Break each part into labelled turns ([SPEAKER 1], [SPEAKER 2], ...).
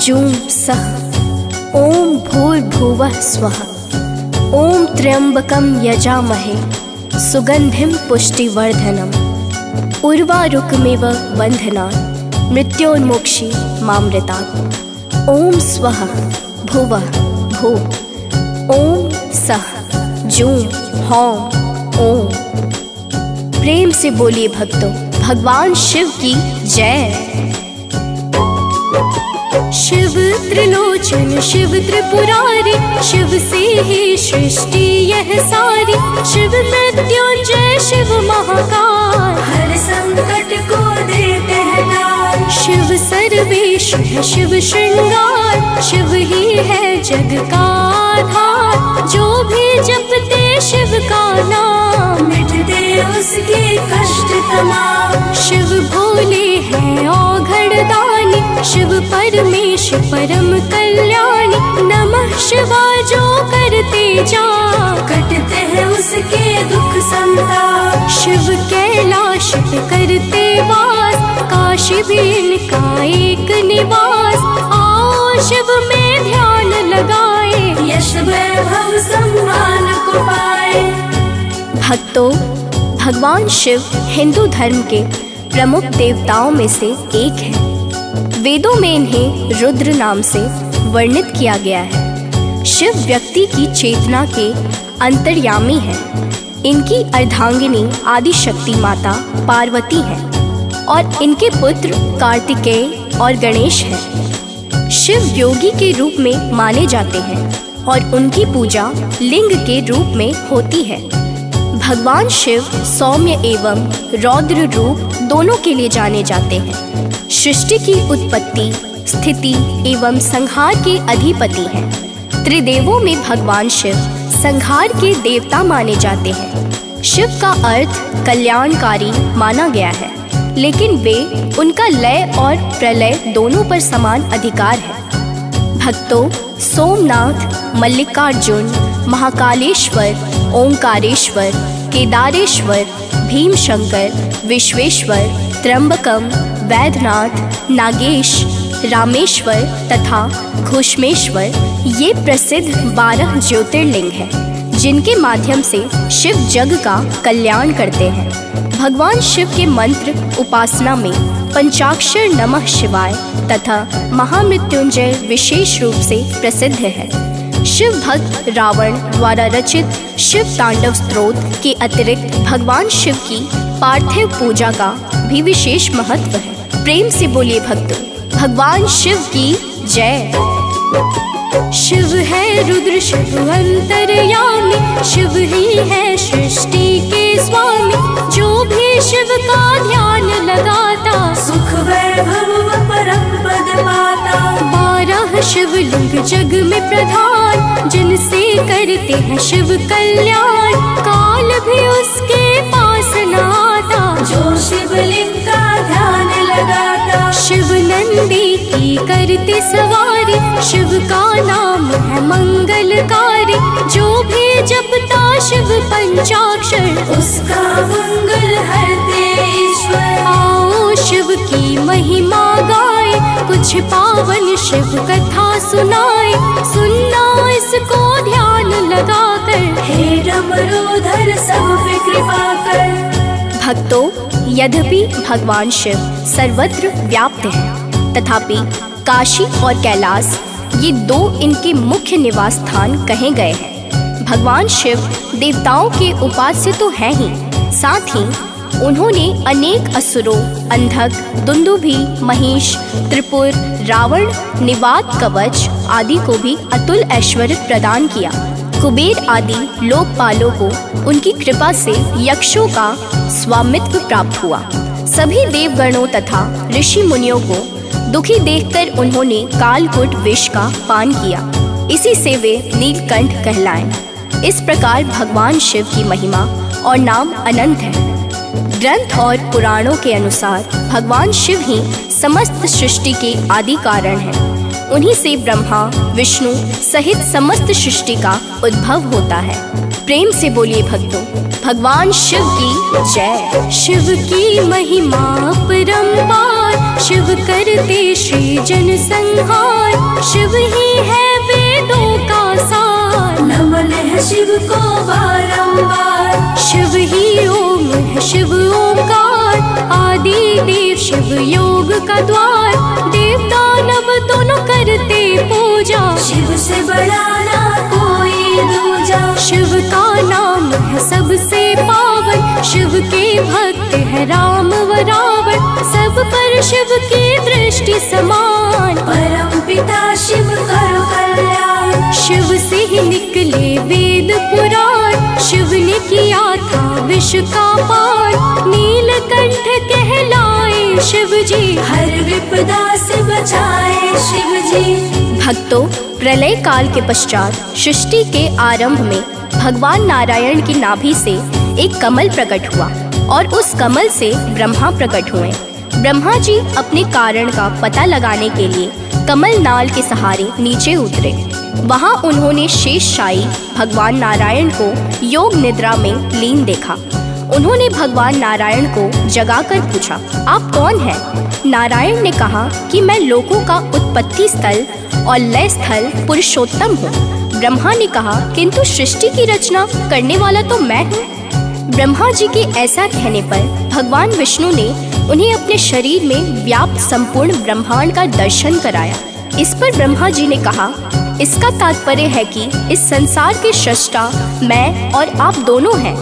[SPEAKER 1] जूं सः ओम भूर्भुवः स्वः। ओम त्र्यंबकं यजामहे सुगंधिं पुष्टिवर्धनम् उर्वारुकमिव बन्धनात् मृत्योर्मोक्षी मामृतात्। ओम स्वः भुवः भुः। ओम सः जूं हौं ओम। प्रेम से बोलिए भक्तों, भगवान शिव की जय। शिव त्रिलोचन शिव त्रिपुरारी, शिव से ही सृष्टि यह सारी। शिव मृत्युंजय शिव महाकाल,
[SPEAKER 2] हर संकट को देते हैं नाम।
[SPEAKER 1] शिव सर्वेश है शिव श्रृंगार, शिव ही है जग का आधार। जो भी जपते शिव का नाम,
[SPEAKER 2] मिटते उसके कष्ट तमाम।
[SPEAKER 1] शिव भोले हैं औघड़ दानी, शिव परमेश परम कल्याणी। नमः शिवाय जो करते जा,
[SPEAKER 2] कटते हैं उसके दुख संताप।
[SPEAKER 1] शिव कैलाश पे करते वास, काशी भी इनका एक निवास। आओ शिव में ध्यान लगाए,
[SPEAKER 2] यश वैभव सम्मान को पाए।
[SPEAKER 1] भक्तों, भगवान शिव हिंदू धर्म के प्रमुख देवताओं में से एक है। वेदों में इन्हें रुद्र नाम से वर्णित किया गया है। शिव व्यक्ति की चेतना के अंतर्यामी है। इनकी अर्धांगिनी आदि शक्ति माता पार्वती है और इनके पुत्र कार्तिकेय और गणेश हैं। शिव योगी के रूप में माने जाते हैं और उनकी पूजा लिंग के रूप में होती है। भगवान शिव सौम्य एवं रौद्र रूप दोनों के लिए जाने जाते हैं। सृष्टि की उत्पत्ति, स्थिति एवं संहार के अधिपति हैं। त्रिदेवों में भगवान शिव संहार के देवता माने जाते हैं। शिव का अर्थ कल्याणकारी माना गया है, लेकिन वे उनका लय और प्रलय दोनों पर समान अधिकार है। भक्तों, सोमनाथ, मल्लिकार्जुन, महाकालेश्वर, ओंकारेश्वर, केदारेश्वर, भीमशंकर, विश्वेश्वर, त्र्यंबकम, वैद्यनाथ, नागेश, रामेश्वर तथा घुष्मेश्वर ये प्रसिद्ध 12 ज्योतिर्लिंग हैं, जिनके माध्यम से शिव जग का कल्याण करते हैं। भगवान शिव के मंत्र उपासना में पंचाक्षर नमः शिवाय तथा महामृत्युंजय विशेष रूप से प्रसिद्ध है। शिव भक्त रावण द्वारा रचित शिव तांडव स्तोत्र के अतिरिक्त भगवान शिव की पार्थिव पूजा का भी विशेष महत्व है। प्रेम से बोलिए भक्तों, भगवान शिव की जय। शिव है रुद्र शिव अंतर्यामी, शिव ही है सृष्टि के स्वामी। जो भी शिव का ध्यान लगाता,
[SPEAKER 2] सुख वैभव व परम पद पाता।
[SPEAKER 1] 12 शिवलिंग जग में प्रधान, जिनसे करते हैं शिव कल्याण। काल भी उसके पास न आता,
[SPEAKER 2] जो शिवलिंग का ध्यान लगाता।
[SPEAKER 1] शिव नंदी की करते सवारी, शिव का नाम है मंगलकारी। जो भी जपता शिव पंचाक्षर,
[SPEAKER 2] उसका मंगल हरते ईश्वर।
[SPEAKER 1] आओ शिव की महिमा गाए, कुछ पावन शिव कथा सुनाए। सुनना इसको ध्यान लगाकर,
[SPEAKER 2] हे डमरूधर सब पे कृपा कर।
[SPEAKER 1] भक्तों, यद्यपि भगवान शिव सर्वत्र व्याप्त हैं, तथापि काशी और कैलाश ये 2 इनके मुख्य निवास स्थान कहे गए हैं। भगवान शिव देवताओं के उपास्य तो हैं ही, साथ ही उन्होंने अनेक असुरों, अंधक, दुंदुभि, महिष, त्रिपुर, रावण, निवात कवच आदि को भी अतुल ऐश्वर्य प्रदान किया। कुबेर आदि लोकपालों को उनकी कृपा से यक्षों का स्वामित्व प्राप्त हुआ। सभी देवगणों तथा ऋषि मुनियों को दुखी देखकर उन्होंने कालकूट विष का पान किया। इसी से वे नीलकंठ कहलाए। इस प्रकार भगवान शिव की महिमा और नाम अनंत है। ग्रंथ और पुराणों के अनुसार भगवान शिव ही समस्त सृष्टि के आदि कारण हैं। उन्हीं से ब्रह्मा, विष्णु सहित समस्त सृष्टि का उद्भव होता है। प्रेम से बोलिए भक्तों, भगवान शिव की जय। शिव की महिमा परंपार, अवतार, शिव करते श्री जन संहार, शिव ही है वेदों का सार।
[SPEAKER 2] नमन है शिव को बारंबार,
[SPEAKER 1] शिव ही ओम है शिव ओंकार, आदि देव शिव योग का द्वार, देव दानव दोनों करते पूजा,
[SPEAKER 2] शिव से बड़ा ना कोई दूजा।
[SPEAKER 1] शिव का नाम है सबसे पावन, शिव के भक्त है राम व रावण, सब पर शिव की दृष्टि समान।
[SPEAKER 2] परम पिता शिव करो कल्याण,
[SPEAKER 1] शिव से ही निकले वेद पुराण, शिव ने किया था विष का पान, नीलकंठ कहलाए शिव जी,
[SPEAKER 2] हर विपदा से बचाए शिव जी।
[SPEAKER 1] भक्तों, प्रलय काल के पश्चात सृष्टि के आरंभ में भगवान नारायण की नाभि से एक कमल प्रकट हुआ और उस कमल से ब्रह्मा प्रकट हुए। ब्रह्मा जी अपने कारण का पता लगाने के लिए कमल नाल के सहारे नीचे उतरे। वहां उन्होंने शेषशायी भगवान नारायण को योग निद्रा में लीन देखा। उन्होंने भगवान नारायण को जगाकर पूछा, आप कौन हैं? नारायण ने कहा कि मैं लोकों का उत्पत्ति स्थल और लय स्थल पुरुषोत्तम हूँ। ब्रह्मा ने कहा, किंतु सृष्टि की रचना करने वाला तो मैं हूँ। ब्रह्मा जी के ऐसा कहने पर भगवान विष्णु ने उन्हें अपने शरीर में व्याप्त संपूर्ण ब्रह्मांड का दर्शन कराया। इस पर ब्रह्मा जी ने कहा, इसका तात्पर्य है कि इस संसार के सृष्टा मैं और आप दोनों हैं।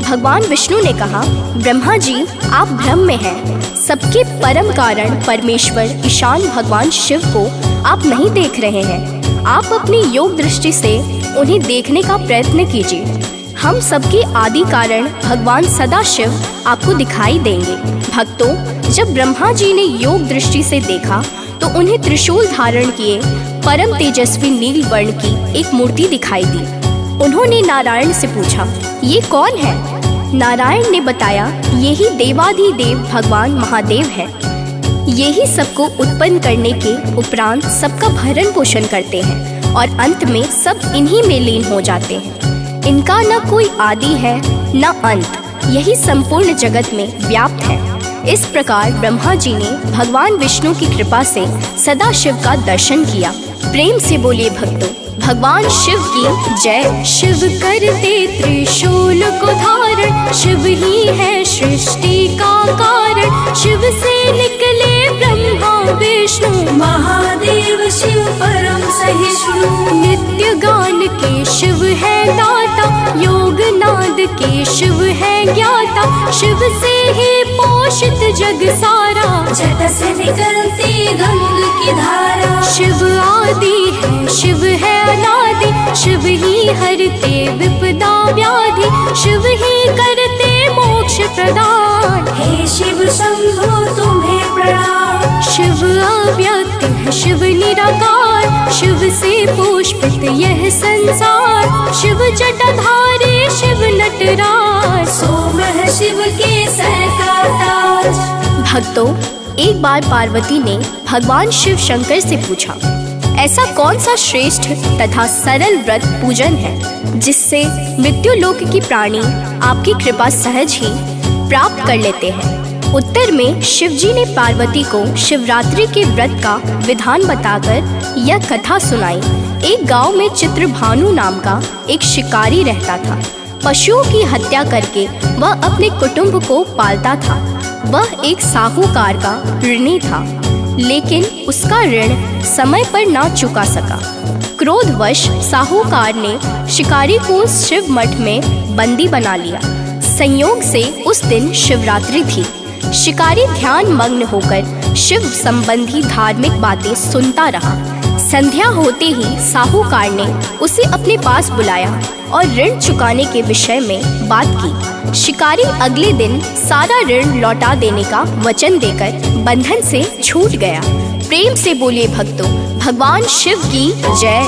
[SPEAKER 1] भगवान विष्णु ने कहा, ब्रह्मा जी आप भ्रम में हैं, सबके परम कारण परमेश्वर ईशान भगवान शिव को आप नहीं देख रहे हैं। आप अपनी योग दृष्टि से उन्हें देखने का प्रयत्न कीजिए। हम सबके आदि कारण भगवान सदाशिव आपको दिखाई देंगे। भक्तों, जब ब्रह्मा जी ने योग दृष्टि से देखा तो उन्हें त्रिशूल धारण किए परम तेजस्वी नील वर्ण की एक मूर्ति दिखाई दी। उन्होंने नारायण से पूछा, ये कौन है? नारायण ने बताया, यही देवाधिदेव भगवान महादेव है। यही सबको उत्पन्न करने के उपरांत सबका भरण पोषण करते हैं और अंत में सब इन्हीं में लीन हो जाते हैं। इनका न कोई आदि है न अंत, यही संपूर्ण जगत में व्याप्त है। इस प्रकार ब्रह्मा जी ने भगवान विष्णु की कृपा से सदाशिव का दर्शन किया। प्रेम से बोलिए भक्तों, भगवान शिव की जय। शिव करते त्रिशूल को धारण, शिव ही है सृष्टि का कारण, शिव से निकले ब्रह्मा विष्णु,
[SPEAKER 2] महादेव शिव परम सहिष्णु।
[SPEAKER 1] नित्य गान के शिव है दाता, योग नाद के शिव है ज्ञाता, शिव से ही पोषित जग सारा,
[SPEAKER 2] जट से निकलती गंग की धारा।
[SPEAKER 1] शिव आदि है शिव है अनादि, शिव ही हरते विपदा व्याधि, शिव ही करते मोक्ष प्रदान।
[SPEAKER 2] हे शिव शंभो तुम्हें प्रणाम,
[SPEAKER 1] शिव अव्यक्त है शिव निराकार, शिव से पुष्पित यह संसार, शिव जटाधारी शिव नटराज,
[SPEAKER 2] सोम है शिव के सर का ताज।
[SPEAKER 1] भक्तों, एक बार पार्वती ने भगवान शिव शंकर से पूछा, ऐसा कौन सा श्रेष्ठ तथा सरल व्रत पूजन है जिससे मृत्यु लोक की प्राणी आपकी कृपा सहज ही प्राप्त कर लेते हैं? उत्तर में शिव जी ने पार्वती को शिवरात्रि के व्रत का विधान बताकर यह कथा सुनाई। एक गांव में चित्रभानु नाम का एक शिकारी रहता था। पशुओं की हत्या करके वह अपने कुटुंब को पालता था। वह एक साहूकार का ऋणी था, लेकिन उसका ऋण समय पर ना चुका सका। क्रोधवश साहूकार ने शिकारी को शिव मठ में बंदी बना लिया। संयोग से उस दिन शिवरात्रि थी। शिकारी ध्यान मग्न होकर शिव संबंधी धार्मिक बातें सुनता रहा। संध्या होते ही साहूकार ने उसे अपने पास बुलाया और ऋण चुकाने के विषय में बात की। शिकारी अगले दिन सारा ऋण लौटा देने का वचन देकर बंधन से छूट गया। प्रेम से बोलिए भक्तों, भगवान शिव की जय।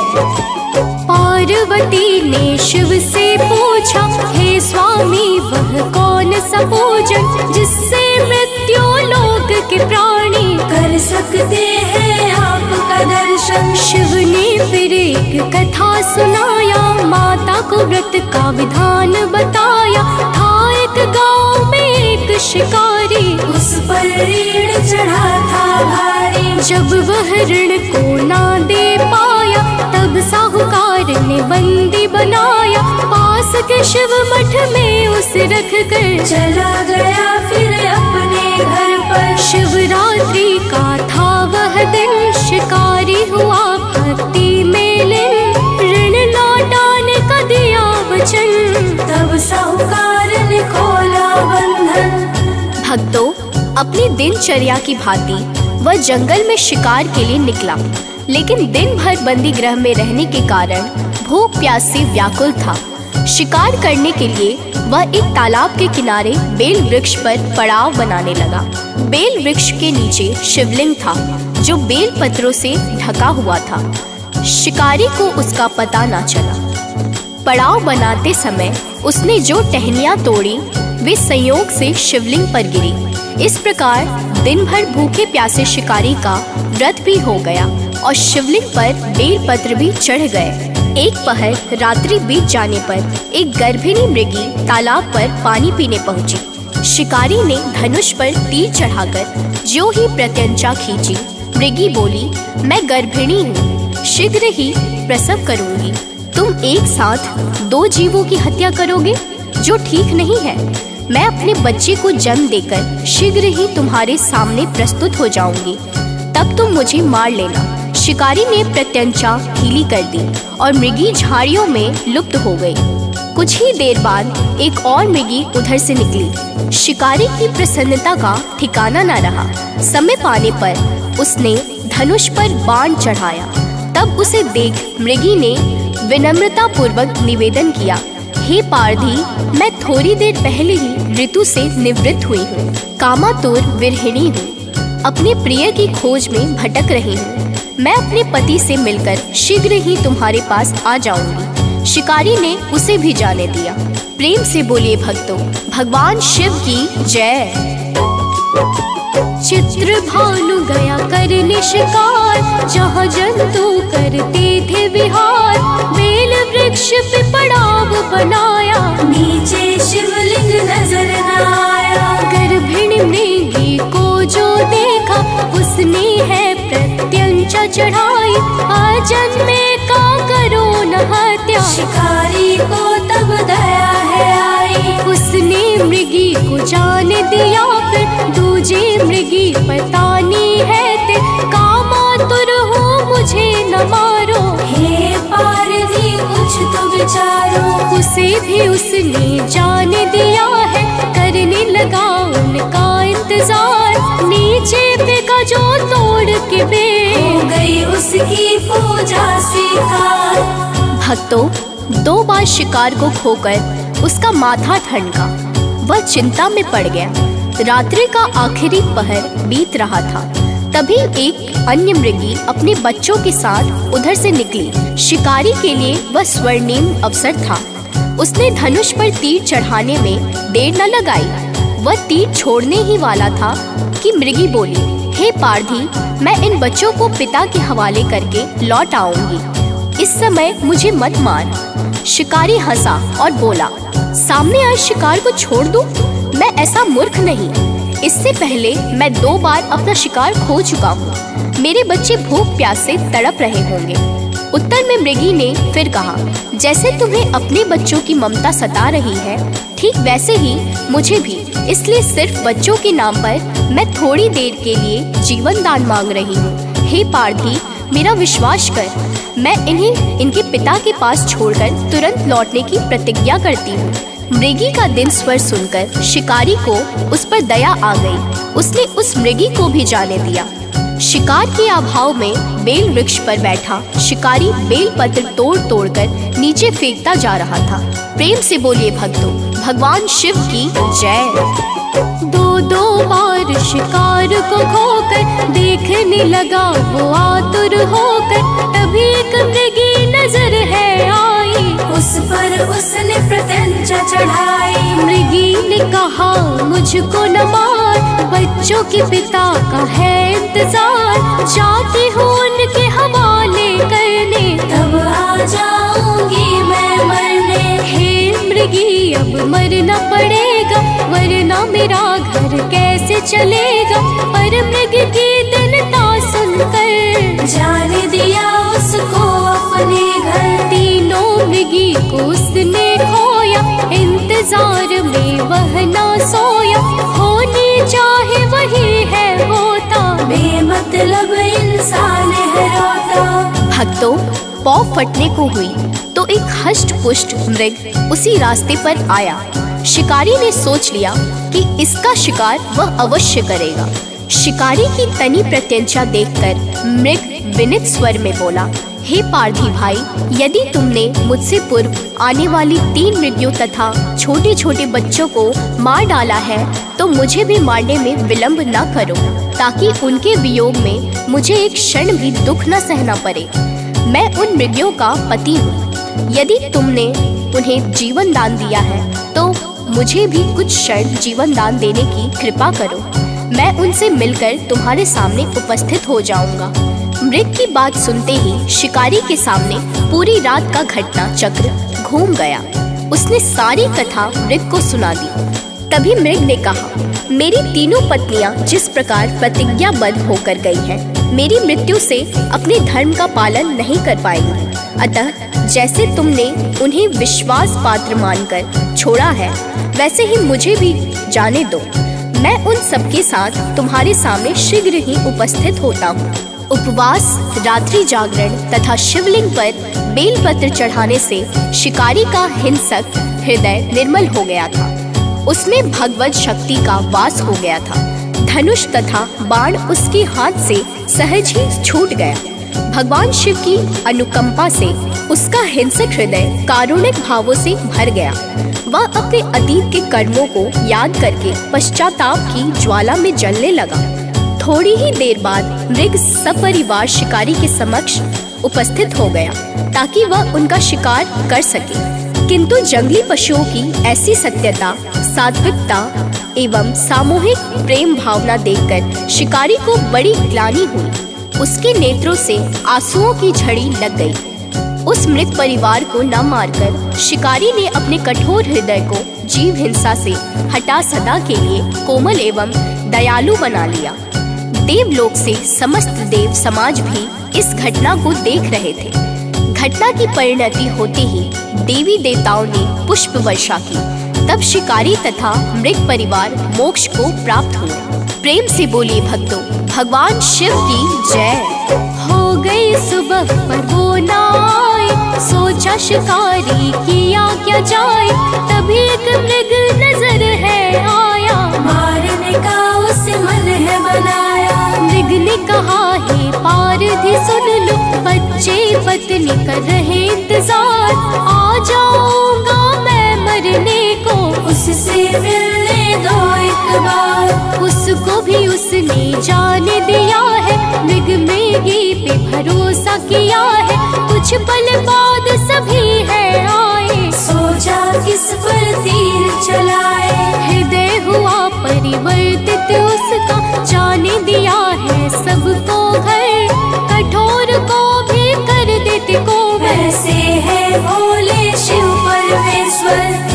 [SPEAKER 1] पार्वती ने शिव से पूछा, हे स्वामी वह कौन सा पूजन जिससे मृत्यु लोक के प्राणी
[SPEAKER 2] कर सकते हैं आपका दर्शन।
[SPEAKER 1] शिव ने फिर एक कथा सुनाया, माता को व्रत का विधान बताया। था एक गांव में एक शिकारी,
[SPEAKER 2] उस उस पर ऋण चढ़ा था भारी।
[SPEAKER 1] जब वह ऋण को ना दे पाया, तब साहूकार ने बंदी बनाया। पास के शिव मठ में उसे रख कर
[SPEAKER 2] चला गया फिर अपने घर पर।
[SPEAKER 1] शिवरात्रि का था वह दिन, शिकारी हुआ भक्ति में लीन। ऋण लौटाने का दिया वचन,
[SPEAKER 2] तब साहूकार ने खोला बंधन।
[SPEAKER 1] भक्तों, अपनी दिनचर्या की भांति वह जंगल में शिकार के लिए निकला, लेकिन दिन भर बंदी गृह में रहने के कारण भूख प्यास से व्याकुल था। शिकार करने के लिए वह एक तालाब के किनारे बेल वृक्ष पर पड़ाव बनाने लगा। बेल वृक्ष के नीचे शिवलिंग था, जो बेल पत्रों से ढका हुआ था। शिकारी को उसका पता ना चला। पड़ाव बनाते समय उसने जो टहनियां तोड़ी, वे संयोग से शिवलिंग पर गिरी। इस प्रकार दिन भर भूखे प्यासे शिकारी का व्रत भी हो गया और शिवलिंग पर बेल पत्र भी चढ़ गए। एक पहर रात्रि बीत जाने पर एक गर्भिणी मृगी तालाब पर पानी पीने पहुंची। शिकारी ने धनुष पर तीर चढ़ाकर जो ही प्रत्यंचा खींची। मृगी बोली, मैं गर्भिणी हूँ, शीघ्र ही प्रसव करूंगी। तुम एक साथ 2 जीवों की हत्या करोगे, जो ठीक नहीं है। मैं अपने बच्चे को जन्म देकर शीघ्र ही तुम्हारे सामने प्रस्तुत हो जाऊंगी, तब तुम मुझे मार लेना। शिकारी ने प्रत्यंचा ढीली कर दी और मृगी झाड़ियों में लुप्त हो गई। कुछ ही देर बाद एक और मृगी उधर से निकली। शिकारी की प्रसन्नता का ठिकाना न रहा। समय पाने पर उसने धनुष पर बाण चढ़ाया। तब उसे देख मृगी ने विनम्रता पूर्वक निवेदन किया, हे पारधी, मैं थोड़ी देर पहले ही ऋतु से निवृत्त हुई हूँ। कामातुर विरहिणी हूँ, अपने प्रिय की खोज में भटक रही हूँ। मैं अपने पति से मिलकर शीघ्र ही तुम्हारे पास आ जाऊंगी। शिकारी ने उसे भी जाने दिया। प्रेम से बोलिए भक्तों, भगवान शिव की जय। चित्र भानु गया करने शिकार, जहाँ जंतु करते थे विहार। बेल वृक्ष पे पड़ाव बनाया,
[SPEAKER 2] नीचे शिवलिंग नजर न आया।
[SPEAKER 1] गर्भिणी मृगी को जो देखा, उसने है प्रत्यंचा चढ़ाई। अजन्मे का करो न हत्या,
[SPEAKER 2] शिकारी को तब दया है आई।
[SPEAKER 1] उसने मृगी को जाने दिया, फिर दूजे मृगी पतानी है ते। कामातुर हो मुझे न मारो,
[SPEAKER 2] हे पारधी कुछ तो विचारो।
[SPEAKER 1] उसे भी उसने जाने दिया है, करने लगा उनका इंतजार। नीचे फेंका जो तोड़ के बेल,
[SPEAKER 2] हो गई उसकी पूजा स्वीकार।
[SPEAKER 1] भक्तों, 2 बार शिकार को खोकर उसका माथा ठनका। वह चिंता में पड़ गया। रात्रि का आखिरी पहर बीत रहा था। तभी एक अन्य मृगी अपने बच्चों के साथ उधर से निकली। शिकारी के लिए वह स्वर्णिम अवसर था। उसने धनुष पर तीर चढ़ाने में देर न लगाई। वह तीर छोड़ने ही वाला था कि मृगी बोली, हे पारधी, मैं इन बच्चों को पिता के हवाले करके लौट आऊंगी। इस समय मुझे मत मार। शिकारी हंसा और बोला, सामने आए शिकार को छोड़ दूं? मैं ऐसा मूर्ख नहीं। इससे पहले मैं 2 बार अपना शिकार खो चुका हूँ। मेरे बच्चे भूख प्यास से तड़प रहे होंगे। उत्तर में मृगी ने फिर कहा, जैसे तुम्हें अपने बच्चों की ममता सता रही है, ठीक वैसे ही मुझे भी। इसलिए सिर्फ बच्चों के नाम पर मैं थोड़ी देर के लिए जीवन दान मांग रही हूँ। हे पारधी, मेरा विश्वास कर। मैं इन्हें इनके पिता के पास छोड़कर तुरंत लौटने की प्रतिज्ञा करती हूँ। मृगी का दिन स्वर सुनकर शिकारी को उस पर दया आ गई। उसने उस मृगी को भी जाने दिया। शिकार के अभाव में बेल वृक्ष पर बैठा शिकारी बेल पत्र तोड़ तोड़ कर नीचे फेंकता जा रहा था। प्रेम से बोलिए भक्तों, भगवान शिव की जय। 2 बार शिकार को खोकर देखने लगा वो आतुर होकर। तभी एक मृगी नजर है आई,
[SPEAKER 2] उस पर उसने प्रत्यंचा चढ़ाई।
[SPEAKER 1] मृगी ने कहा, मुझको न मार, बच्चों के पिता का है इंतजार। जाती हूँ उनके हवाले करने,
[SPEAKER 2] तब आ जाऊंगी मैं मरने।
[SPEAKER 1] हे मृगी, अब मरना पड़ेगा, वरना मेरा घर कैसे चलेगा। पर मृग की दीनता सुनकर
[SPEAKER 2] जान दिया उसको अपने घर।
[SPEAKER 1] तीनों मृगी को उसने खोया, इंतजार में वह ना सोया। होनी चाहे वही है होता,
[SPEAKER 2] बेमतलब इंसान है रोता।
[SPEAKER 1] भक्तों, पौ फटने को हुई तो एक हष्ट पुष्ट मृग उसी रास्ते पर आया। शिकारी ने सोच लिया कि इसका शिकार वह अवश्य करेगा। शिकारी की तनी प्रत्यंचा देखकर मृग विनित स्वर में बोला, हे पारधी भाई, यदि तुमने मुझसे पूर्व आने वाली 3 मृगियों तथा छोटे छोटे बच्चों को मार डाला है तो मुझे भी मारने में विलंब न करो, ताकि उनके वियोग में मुझे एक क्षण भी दुख न सहना पड़े। मैं उन मृगियों का पति हूँ। यदि तुमने उन्हें जीवन दान दिया है तो मुझे भी कुछ क्षण जीवन दान देने की कृपा करो। मैं उनसे मिलकर तुम्हारे सामने उपस्थित हो जाऊंगा। मृग की बात सुनते ही शिकारी के सामने पूरी रात का घटना चक्र घूम गया। उसने सारी कथा मृग को सुना दी। तभी मृग ने कहा, मेरी तीनों पत्नियां जिस प्रकार प्रतिज्ञाबद्ध होकर गई हैं, मेरी मृत्यु से अपने धर्म का पालन नहीं कर पाएंगी। अतः जैसे तुमने उन्हें विश्वास पात्र मानकर छोड़ा है, वैसे ही मुझे भी जाने दो। मैं उन सबके साथ तुम्हारे सामने शीघ्र ही उपस्थित होता हूँ। उपवास, रात्रि जागरण तथा शिवलिंग पर बेलपत्र चढ़ाने से शिकारी का हिंसक हृदय निर्मल हो गया था। उसमें भगवत शक्ति का वास हो गया था। धनुष तथा बाण उसके हाथ से सहज ही छूट गया। भगवान शिव की अनुकंपा से उसका हिंसक हृदय कारुणिक भावों से भर गया। वह अपने अतीत के कर्मों को याद करके पश्चाताप की ज्वाला में जलने लगा। थोड़ी ही देर बाद मृग सपरिवार शिकारी के समक्ष उपस्थित हो गया ताकि वह उनका शिकार कर सके। किंतु जंगली पशुओं की ऐसी सत्यता, सात्विकता एवं सामूहिक प्रेम भावना देखकर शिकारी को बड़ी ग्लानि हुई। उसके नेत्रों से आंसुओं की झड़ी लग गई। उस मृग परिवार को न मारकर शिकारी ने अपने कठोर हृदय को जीव हिंसा से हटा सदा के लिए कोमल एवं दयालु बना लिया। देवलोक से समस्त देव समाज भी इस घटना को देख रहे थे। घटना की परिणति होते ही देवी देवताओं ने पुष्प वर्षा की। तब शिकारी तथा मृग परिवार मोक्ष को प्राप्त हुए। प्रेम से बोलिए भक्तों, भगवान शिव की जय। हो गई सुबह पर वो न आए, सोचा शिकारी किया क्या जाए। तभी एक मृग नजर है आया,
[SPEAKER 2] मारने का उसे मन है बनाया।
[SPEAKER 1] मृग ने कहा, हे पारधी सुन लो, बच्चे पत्नी कर रहे इंतजार। आ जाऊंगा मैं मरने को,
[SPEAKER 2] उससे मिलने दो एक बार।
[SPEAKER 1] उसको भी उसने जान दिया है, मृग मृगी पे भरोसा किया है। कुछ पल बाद सभी है आए,
[SPEAKER 2] सोचा किस पर तीर चलाए।
[SPEAKER 1] हृदय हुआ परिवर्तित उसका, जाने दिया है सबको घर। कठोर को भी कर देते को
[SPEAKER 2] वैसे है भोले शिव परमेश्वर।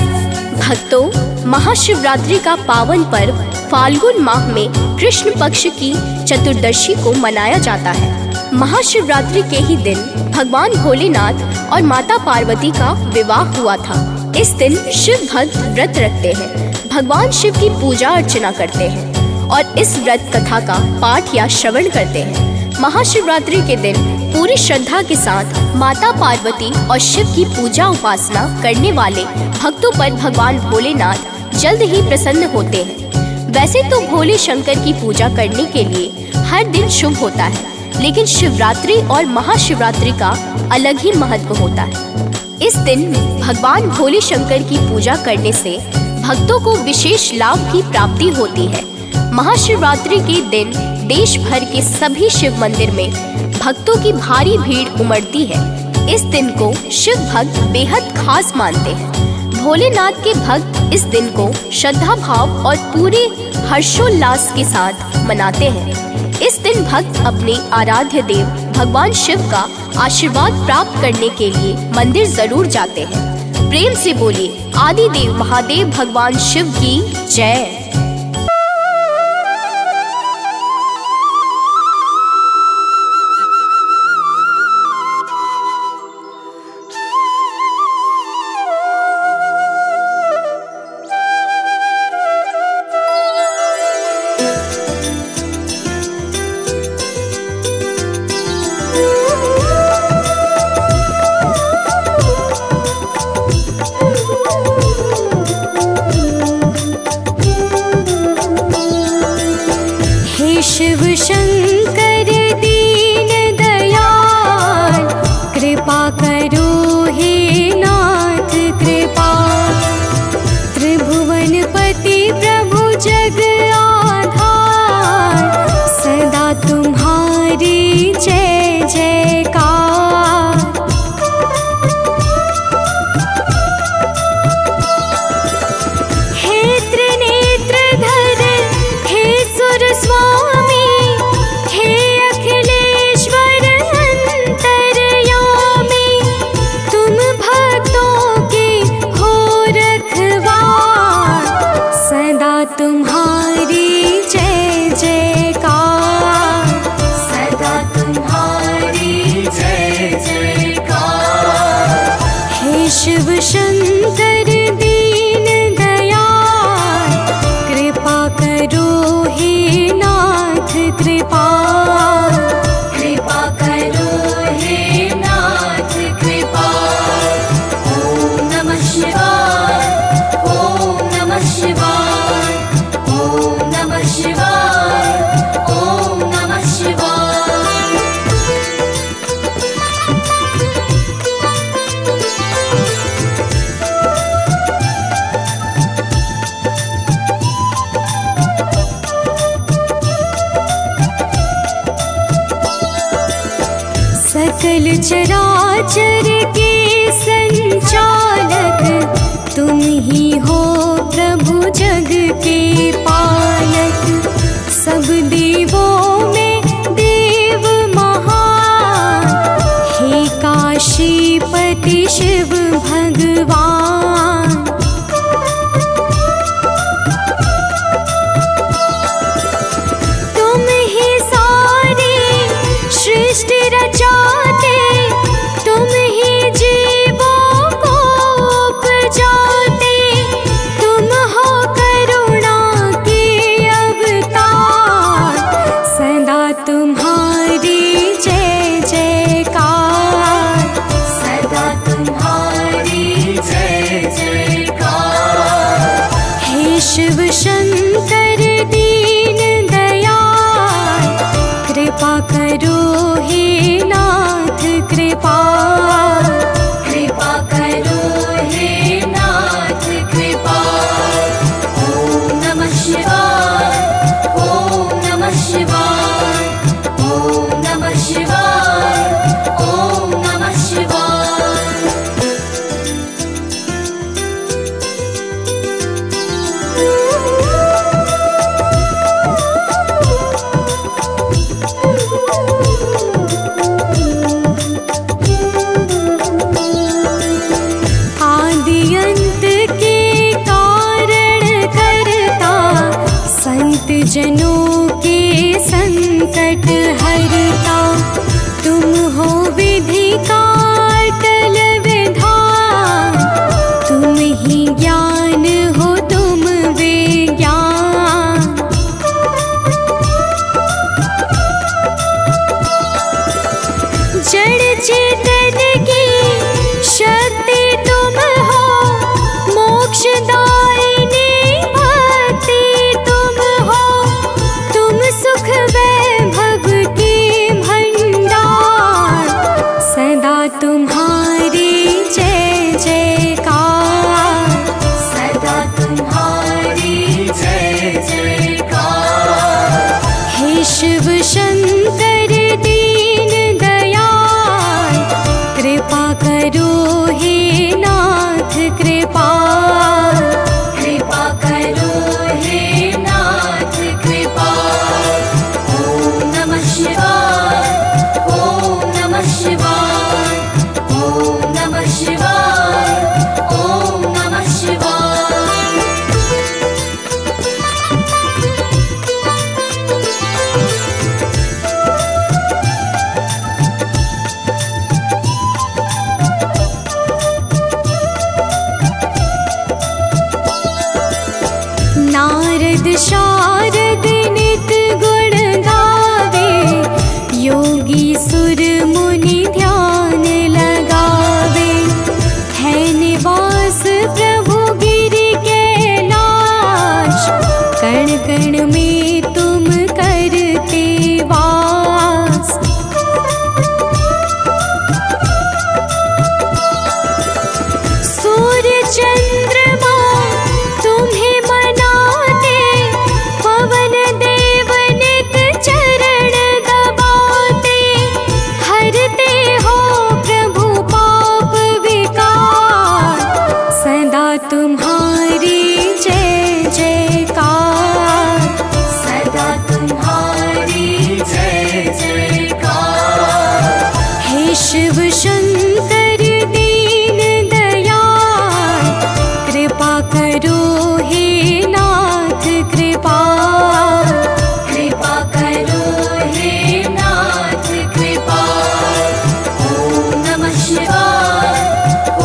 [SPEAKER 1] भक्तों, महाशिवरात्रि का पावन पर्व फाल्गुन माह में कृष्ण पक्ष की चतुर्दशी को मनाया जाता है। महाशिवरात्रि के ही दिन भगवान भोलेनाथ और माता पार्वती का विवाह हुआ था। इस दिन शिव भक्त व्रत रखते हैं, भगवान शिव की पूजा अर्चना करते हैं और इस व्रत कथा का पाठ या श्रवण करते हैं। महाशिवरात्रि के दिन पूरी श्रद्धा के साथ माता पार्वती और शिव की पूजा उपासना करने वाले भक्तों पर भगवान भोलेनाथ जल्द ही प्रसन्न होते हैं। वैसे तो भोले शंकर की पूजा करने के लिए हर दिन शुभ होता है, लेकिन शिवरात्रि और महाशिवरात्रि का अलग ही महत्व होता है। इस दिन भगवान भोले शंकर की पूजा करने से भक्तों को विशेष लाभ की प्राप्ति होती है। महाशिवरात्रि के दिन देश भर के सभी शिव मंदिर में भक्तों की भारी भीड़ उमड़ती है। इस दिन को शिव भक्त बेहद खास मानते हैं। भोलेनाथ के भक्त इस दिन को श्रद्धा भाव और पूरे हर्षोल्लास के साथ मनाते हैं। इस दिन भक्त अपने आराध्य देव भगवान शिव का आशीर्वाद प्राप्त करने के लिए मंदिर जरूर जाते हैं। प्रेम से बोलिए आदिदेव महादेव भगवान शिव की जय।
[SPEAKER 3] करो हे नाथ कृपा। त्रिभुवनपति प्रभु जग आधार, सदा तुम्हारी जय जयकार। हे त्रिनेत्रधर हे सुर स्वामी, हे अखिलेश्वर अंतर्यामी, तुम भक्तों के हो रखवार, सदा तुम्हारी जय जयकार। सदा तुम्हारी जय जयकार। हे शिव शंकर दीन दयाल, कृपा करो हे नाथ कृपा। कृपा करो हे नाथ कृपा। ओम नमः शिवाय, ओम नमः शिवाय, ओम नमः शिवाय, ओम नमः शिवाय। सकल चराचर के संचालक, तुम ही हो प्रभु जग के पालक। सब देवों में देव महान, हे काशीपति शिव भगवान। तुम ही सारी सृष्टि रचाते, तुम ही जीवों को उपजाते, तुम हो करुणा के अवतार, सदा तुम्हारी जय जयकार। सदा तुम्हारी जय जयकार। हे शिव शंकर दीन दयाल, कृपा करो हे नाथ कृपा। कृपा करो हे नाथ कृपा। ओम नमः शिवाय, ओम नमः शिवाय, ओम नमः शिवाय, ओम नमः शिवाय। आदि अंत के कारण करता, संत जनों के संकट हरता। तुम हो विधि का अटल विधान, तुम ही ज्ञान हो तुम विज्ञान। जड़ चेतन की शक्ति तुम हो, मोक्षदायिनी भक्ति तुम हो। तुम सुख वैभव के भंडार, सदा तुम्हारी जय जयकार। सदा तुम्हारी जय जयकार। हे शिव शंकर दीन दयाल, कृपा करो हे नाथ कृपा। कृपा करो हे नाथ कृपा। ओम नमः शिवाय, ओम नमः शिवाय, ओम नमः शिवाय, ओम नमः शिवाय। शिव शंकर दीन दयाल, कृपा करो हे नाथ कृपा,
[SPEAKER 2] कृपा करो हे नाथ कृपा। ओम नमः शिवाय,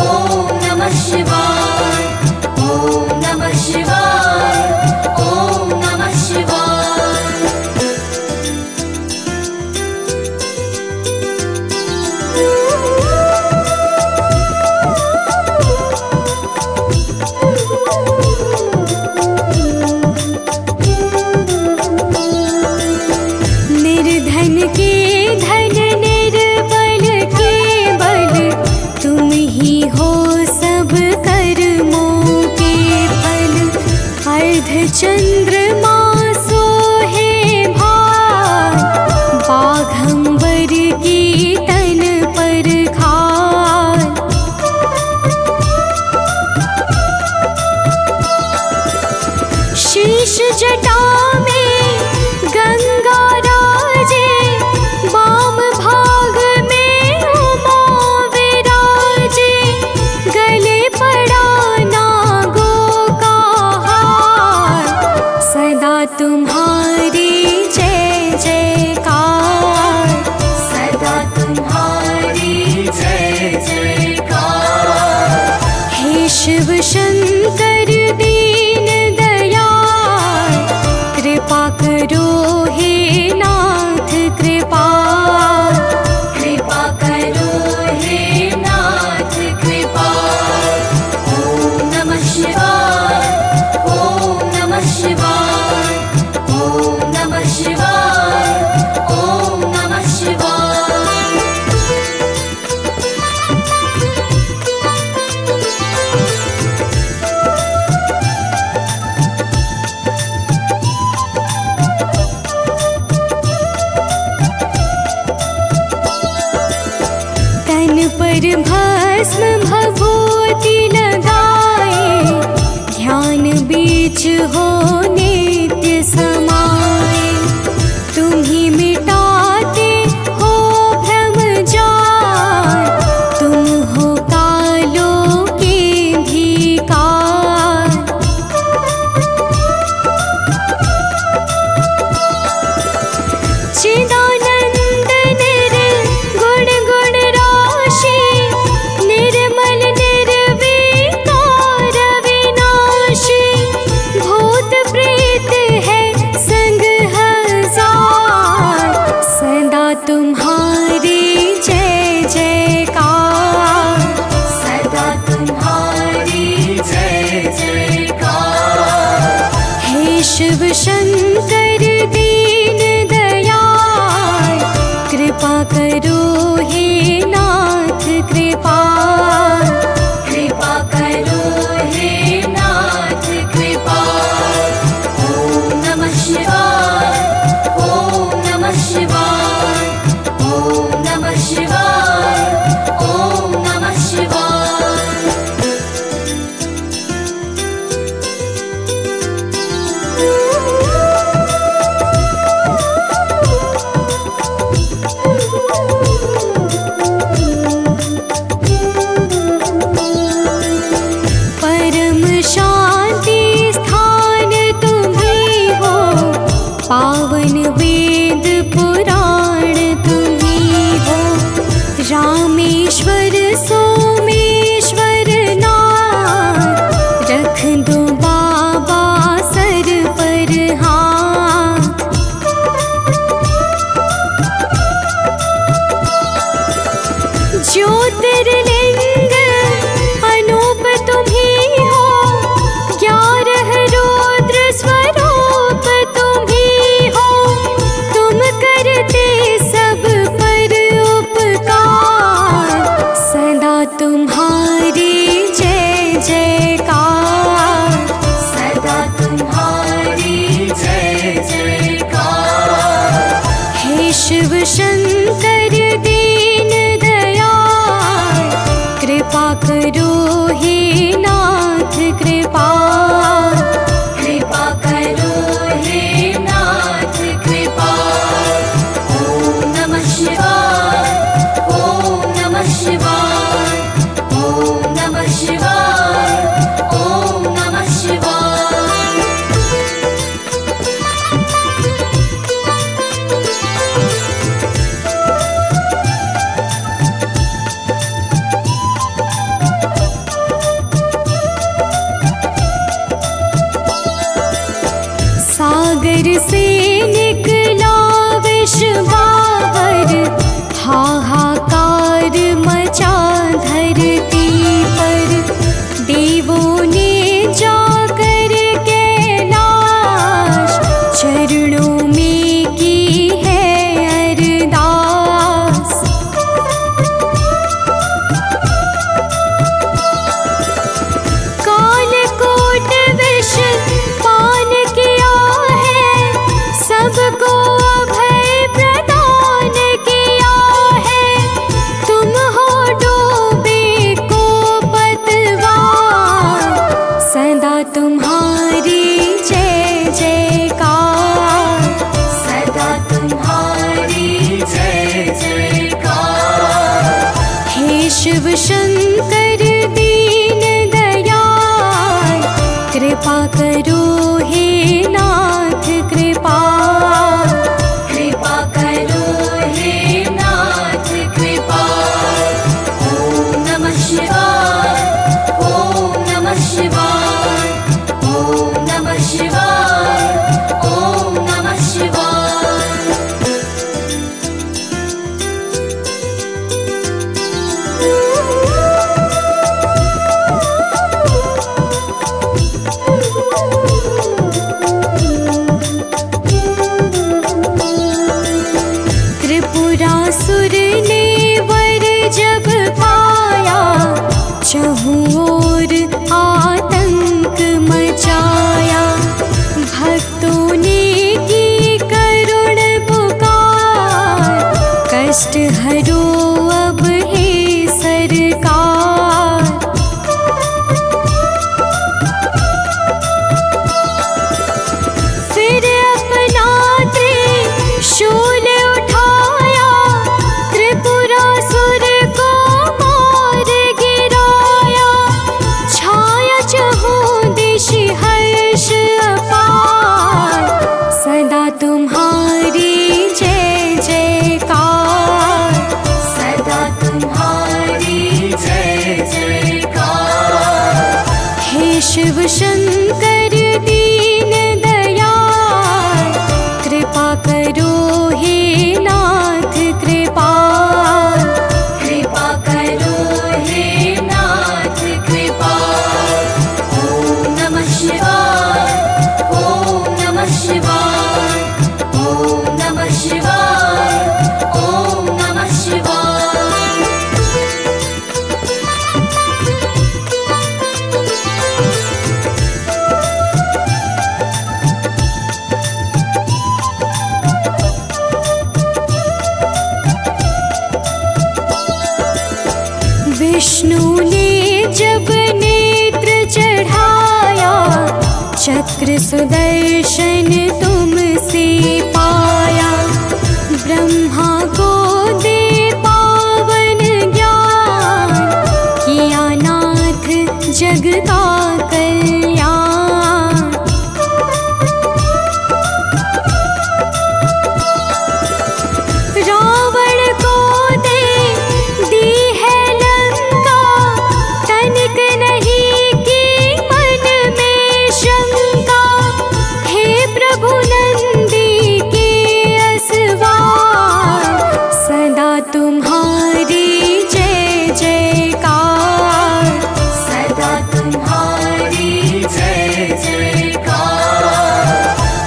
[SPEAKER 2] ओम नमः शिवाय, ओम नमः शिवाय, ओम नमः शिवाय।
[SPEAKER 3] निर्धन के धन, निर्बल के बल, तुम ही हो सब कर्मों के फल। अर्धचंद्रमा सोहे भार, बाघंबर की तन पर खार। शीश जटा में गंगा राजे, वाम भाग में उमा विराजे। गले पड़ा नागों का हार, सदा तुम्हारी जय जयकार,
[SPEAKER 2] सदा तुम्हारी जय जयकार।
[SPEAKER 3] हे शिव शंकर दीन दयाल, कृपा करो हे नाथ कृपा,
[SPEAKER 2] कृपा करो हे नाथ कृपा। ओम नमः शिवाय, ओम नमः शिवाय, ओम नमः शिवाय, ओम नमः शिवाय।
[SPEAKER 3] तन पर भस्म भभूति लगाए, ध्यान बीच हो नित्य समाए। तुम ही मिटाते हो भ्रम जाल, तुम हो कालों के भी काल। चिदानंद निर्गुण गुण राशि, निर्मल निर्विकार विनाशी। भूत प्रेत है संग हजार, सदा तुम्हारी जय जयकार,
[SPEAKER 2] सदा तुम्हारी जय जयकार।
[SPEAKER 3] हे शिव शंकर दीन दयाल, कृपा करो हे नाथ कृपा,
[SPEAKER 2] कृपा करो हे नाथ कृपा। ओम नमः शिवाय, ओम नमः शिवाय, ओम नमः शिवाय, ओम नमः शिवाय।
[SPEAKER 3] परम शांति स्थान तुम्ही हो, पावन वेद पुराण तुम्ही हो। रामेश्वर सोमेश्वर नाथ, रख दो बाबा सर पर हाथ। ज्योतिर्लिंग अनूप तुम्ही हो, 11 रुद्र स्वरूप तुम्ही हो। तुम करते सब पर उपकार, सदा तुम्हारी जय जयकार,
[SPEAKER 2] सदा तुम्हारी जय जयकार।
[SPEAKER 3] हे शिव शंकर दीन दयाल, कृपा करो हे नाथ कृपा,
[SPEAKER 2] कृपा करो हे नाथ कृपा। ओम नमः शिवाय, ओम
[SPEAKER 3] शिव शंकर दीन दयाल, कृपा करो हे नाथ कृपा।
[SPEAKER 2] कृपा करो हे नाथ कृपा। ओम नमः शिवाय, ओम नमः शिवाय, ओम नमः शिवाय, ओम नमः शिवाय।
[SPEAKER 3] त्रिपुरासुर ने वर जब पाया, चहुं ओर आतंक मचाया। भक्तों ने की करुण पुकार, कष्ट हरो अब हे सरकार। फिर अपना त्रिशूल उठाया, त्रिपुरासुर को मार गिराया। छाया चहुं दिश हर्ष अपार, सदा तुम्हारी जय जयकार।
[SPEAKER 2] सदा तुम्हारी जय जयकार।
[SPEAKER 3] हे शिव शंकर दीन दयाल, कृपा करो हे नाथ कृपा।
[SPEAKER 2] कृपा करो हे नाथ कृपा। ओम नमः शिवाय, ओम नमः शिवाय, ओम नमः शिवाय, ओम नमः शिवाय।
[SPEAKER 3] विष्णु ने जब नेत्र चढ़ाया, चक्र सुदर्शन तुमसे पाया। ब्रह्मा को दे पावन ज्ञान, किया नाथ जग का कल्याण। रावण को दे दी है लंका, तनिक नहीं की मन में शंका। हे प्रभु नंदी के असवार, सदा तुम्हारी जय जयकार।
[SPEAKER 2] सदा तुम्हारी जय जयकार।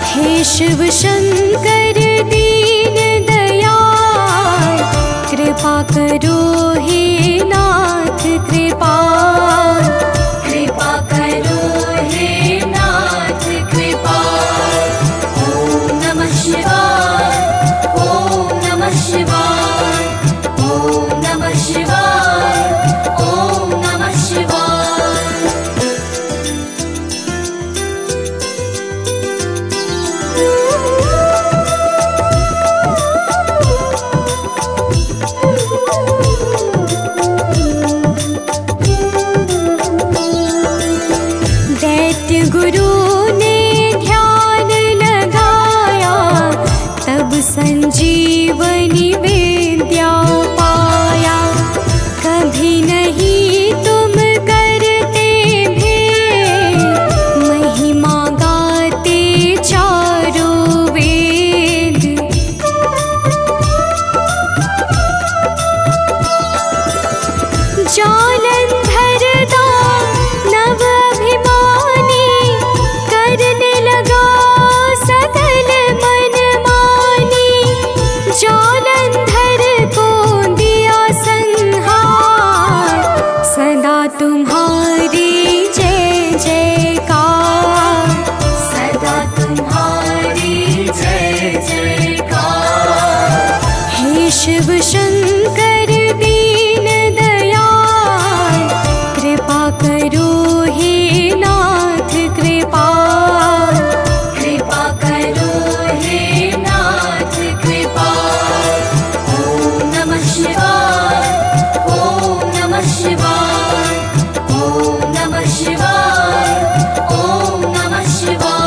[SPEAKER 3] हे शिव शंकर दीन दयाल, कृपा करो हे नाथ कृपा।
[SPEAKER 2] कृपा करो हे नाथ कृपा। ओम नमः शिवाय, ओम नमः शिवाय, ओम नमः शिवाय, ओम नमः शिवाय।
[SPEAKER 3] दैत्य गुरु ने ध्यान लगाया, तब संजीवनी विद्या पाया। कभी नहीं तुम करते भेद, महिमा गाते चारों वेद। जालंधर दानव अभिमानी, करने लगा सकल मनमानी। जालंधर को दिया संहार, सदा तुम्हारी जय जयकार।
[SPEAKER 2] सदा तुम्हारी जय जयकार।
[SPEAKER 3] हे शिव शंकर दीन दयाल,
[SPEAKER 2] शिवाय, ओम नमः शिवाय, ओम नमः शिवाय।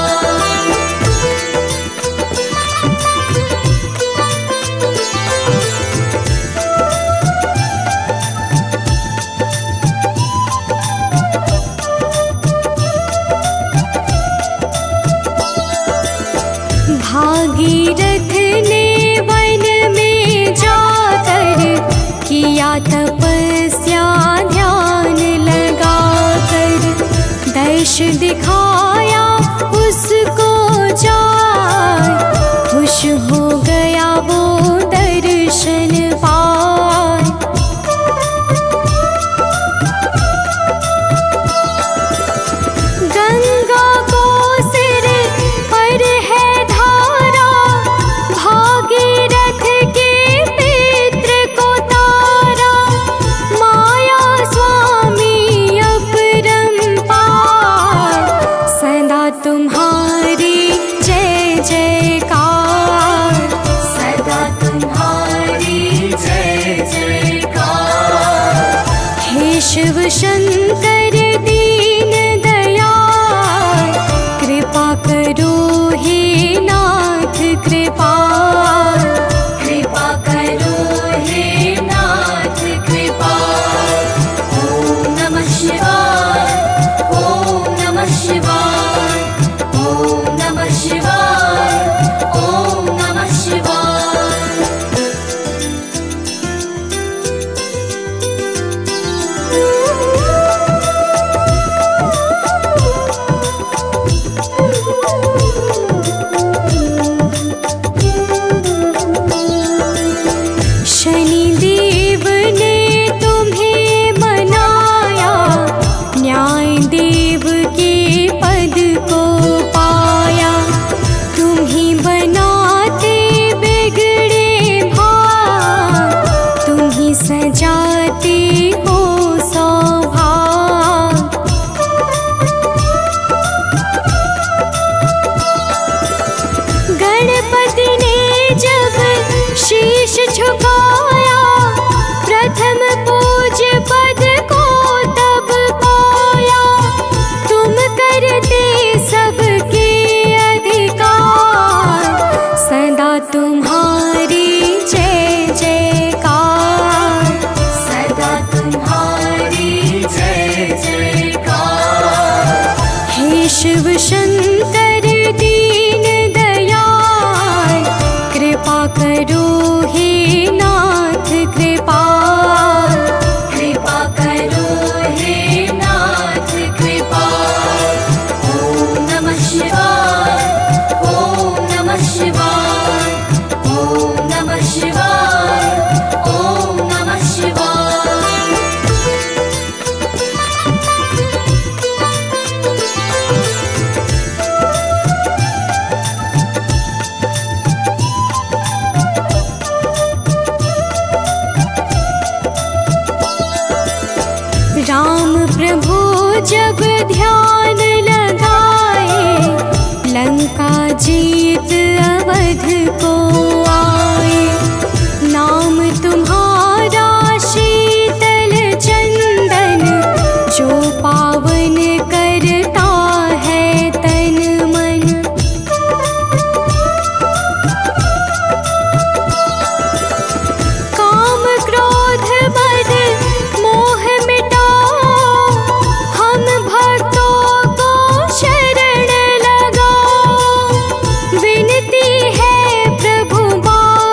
[SPEAKER 3] भागीरथ ने वन में जाकर किया तपस्या ध्यान लगाकर, दर्श दिखाया उसको जाय, खुश हो गया वो दर्शन पाय। गंगा को सिर पर है धारा, भागीरथ के पितृ को तारा, माया स्वामी अपरंपार, सदा तुम्हारी जय जयकार,
[SPEAKER 2] सदा तुम्हारी जय जयकार।
[SPEAKER 3] हे शिव शंकर दीन दयाल, कृपा करो हे नाथ कृपाल,
[SPEAKER 2] कृपा करो हे नाथ कृपाल। ओम नमः शिवाय, ओम नमः शिवाय, ओम नमः शिवाय, ओम नमः शिवाय।
[SPEAKER 3] शनिदेव ने तुम्हें बनाया, न्याय देव के पद को पाया, तुम ही बनाते बिगड़े भाग, तुम ही सजाते हो सौभाग्य। गणपति ने जब शीश झुकाया, प्रथम पूज्य पद को तब पाया, तुम करते सबके अधिकार, सदा तुम्हारी जय जयकार,
[SPEAKER 2] सदा तुम्हारी जय जयकार।
[SPEAKER 3] हे शिव शंकर दीन दयाल, कृपा करो हे नाथ कृपाल,
[SPEAKER 2] कृपा करो हे नाथ कृपाल। ओम नमः शिवाय, ओम नमः शिवाय, ओम नमः शिवाय, ओम नमः शिवाय।
[SPEAKER 3] राम प्रभु जब ध्यान लगाए, लंका जीत अवध को आए, नाम तुम्हारा शीतल चंदन, जो पावन करता है तन मन। काम क्रोध मद मोह मिटाओ, हम भक्तों को शरण लगाओ, विनती है प्रभु बार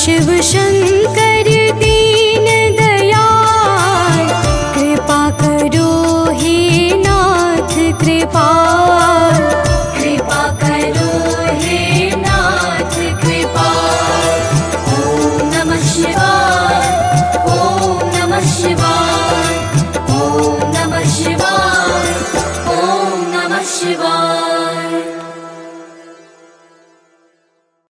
[SPEAKER 3] शिव शंकर